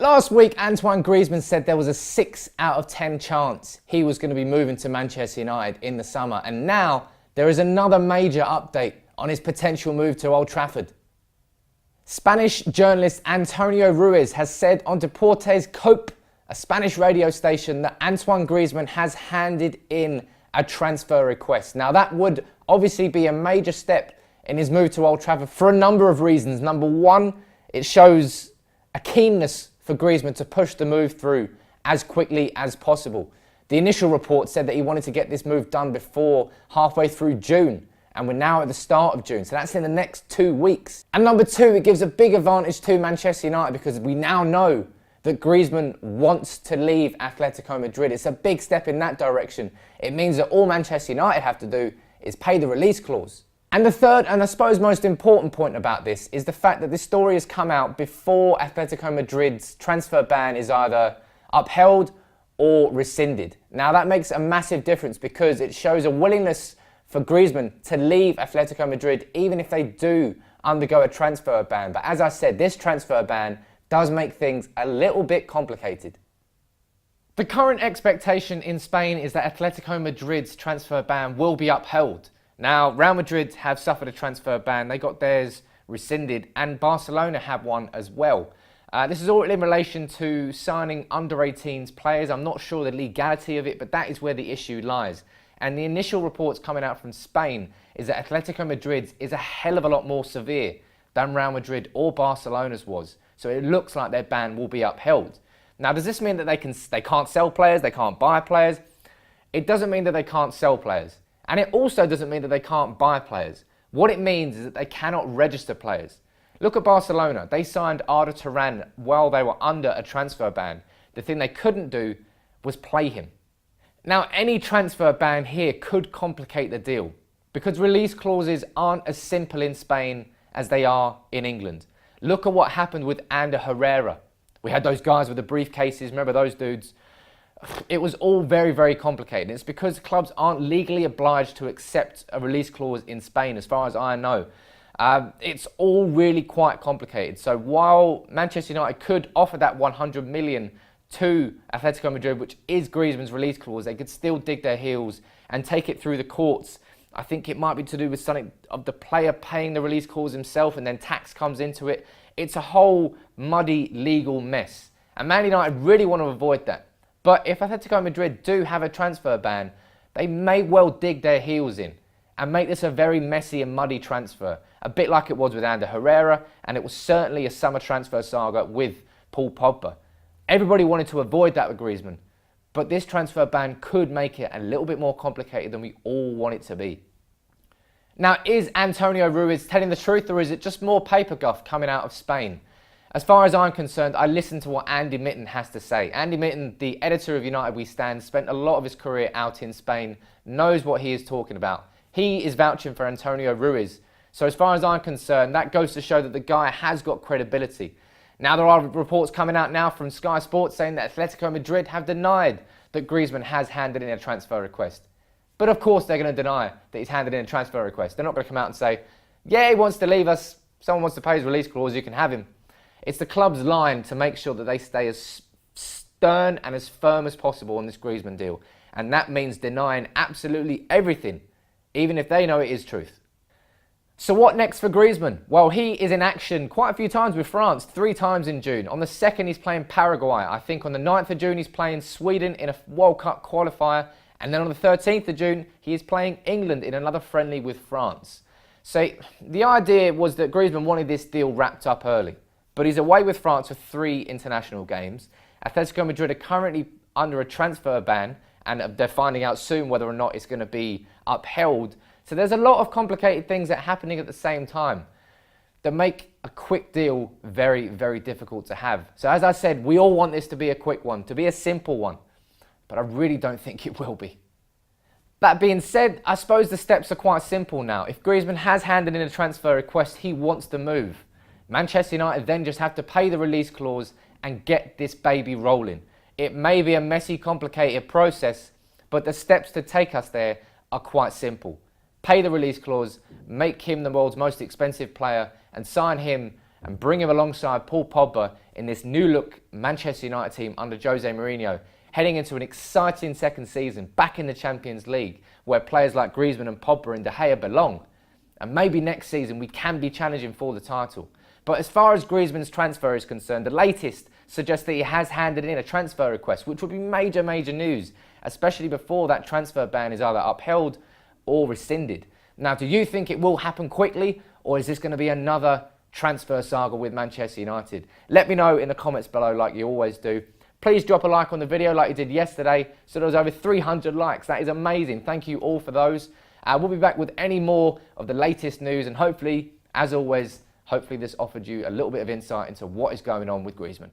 Last week, Antoine Griezmann said there was a 6 out of 10 chance he was going to be moving to Manchester United in the summer. And now there is another major update on his potential move to Old Trafford. Spanish journalist Antonio Ruiz has said on Deportes Cope, a Spanish radio station, that Antoine Griezmann has handed in a transfer request. Now that would obviously be a major step in his move to Old Trafford for a number of reasons. Number one, it shows a keenness for Griezmann to push the move through as quickly as possible. The initial report said that he wanted to get this move done before halfway through June, and we're now at the start of June, so that's in the next 2 weeks. And number two, it gives a big advantage to Manchester United because we now know that Griezmann wants to leave Atletico Madrid. It's a big step in that direction. It means that all Manchester United have to do is pay the release clause. And the third, and I suppose most important point about this, is the fact that this story has come out before Atletico Madrid's transfer ban is either upheld or rescinded. Now that makes a massive difference because it shows a willingness for Griezmann to leave Atletico Madrid even if they do undergo a transfer ban. But as I said, this transfer ban does make things a little bit complicated. The current expectation in Spain is that Atletico Madrid's transfer ban will be upheld. Now, Real Madrid have suffered a transfer ban. They got theirs rescinded, and Barcelona have one as well. This is all in relation to signing under-18s players. I'm not sure the legality of it, but that is where the issue lies. And the initial reports coming out from Spain is that Atletico Madrid's is a hell of a lot more severe than Real Madrid or Barcelona's was. So it looks like their ban will be upheld. Now, does this mean that they can't sell players, they can't buy players? It doesn't mean that they can't sell players. And it also doesn't mean that they can't buy players. What it means is that they cannot register players. Look at Barcelona. They signed Arda Turan while they were under a transfer ban. The thing they couldn't do was play him. Now, any transfer ban here could complicate the deal because release clauses aren't as simple in Spain as they are in England. Look at what happened with Ander Herrera. We had those guys with the briefcases. Remember those dudes? It was all very, very complicated. It's because clubs aren't legally obliged to accept a release clause in Spain, as far as I know. It's all really quite complicated. So while Manchester United could offer that 100 million to Atletico Madrid, which is Griezmann's release clause, they could still dig their heels and take it through the courts. I think it might be to do with something of the player paying the release clause himself and then tax comes into it. It's a whole muddy legal mess. And Man United really want to avoid that. But if Atletico Madrid do have a transfer ban, they may well dig their heels in and make this a very messy and muddy transfer. A bit like it was with Ander Herrera, and it was certainly a summer transfer saga with Paul Pogba. Everybody wanted to avoid that with Griezmann, but this transfer ban could make it a little bit more complicated than we all want it to be. Now, is Antonio Ruiz telling the truth, or is it just more paper guff coming out of Spain? As far as I'm concerned, I listen to what Andy Mitten has to say. Andy Mitten, the editor of United We Stand, spent a lot of his career out in Spain, knows what he is talking about. He is vouching for Antonio Ruiz. So as far as I'm concerned, that goes to show that the guy has got credibility. Now there are reports coming out now from Sky Sports saying that Atletico Madrid have denied that Griezmann has handed in a transfer request. But of course they're going to deny that he's handed in a transfer request. They're not going to come out and say, yeah, he wants to leave us, someone wants to pay his release clause, you can have him. It's the club's line to make sure that they stay as stern and as firm as possible on this Griezmann deal. And that means denying absolutely everything, even if they know it is truth. So what next for Griezmann? Well, he is in action quite a few times with France, 3 times in June. On the 2nd, he's playing Paraguay. I think on the 9th of June, he's playing Sweden in a World Cup qualifier. And then on the 13th of June, he is playing England in another friendly with France. So the idea was that Griezmann wanted this deal wrapped up early. But he's away with France for 3 international games. Atletico Madrid are currently under a transfer ban, and they're finding out soon whether or not it's going to be upheld. So there's a lot of complicated things that are happening at the same time that make a quick deal very, very difficult to have. So as I said, we all want this to be a quick one, to be a simple one. But I really don't think it will be. That being said, I suppose the steps are quite simple now. If Griezmann has handed in a transfer request, he wants to move. Manchester United then just have to pay the release clause and get this baby rolling. It may be a messy, complicated process, but the steps to take us there are quite simple. Pay the release clause, make him the world's most expensive player, and sign him and bring him alongside Paul Pogba in this new look Manchester United team under Jose Mourinho, heading into an exciting second season back in the Champions League where players like Griezmann and Pogba and De Gea belong. And maybe next season we can be challenging for the title. But as far as Griezmann's transfer is concerned, the latest suggests that he has handed in a transfer request, which would be major news, especially before that transfer ban is either upheld or rescinded. Now, do you think it will happen quickly, or is this going to be another transfer saga with Manchester United? Let me know in the comments below like you always do. Please drop a like on the video like you did yesterday. So there was over 300 likes. That is amazing. Thank you all for those. We'll be back with any more of the latest news, and hopefully, as always, hopefully this offered you a little bit of insight into what is going on with Griezmann.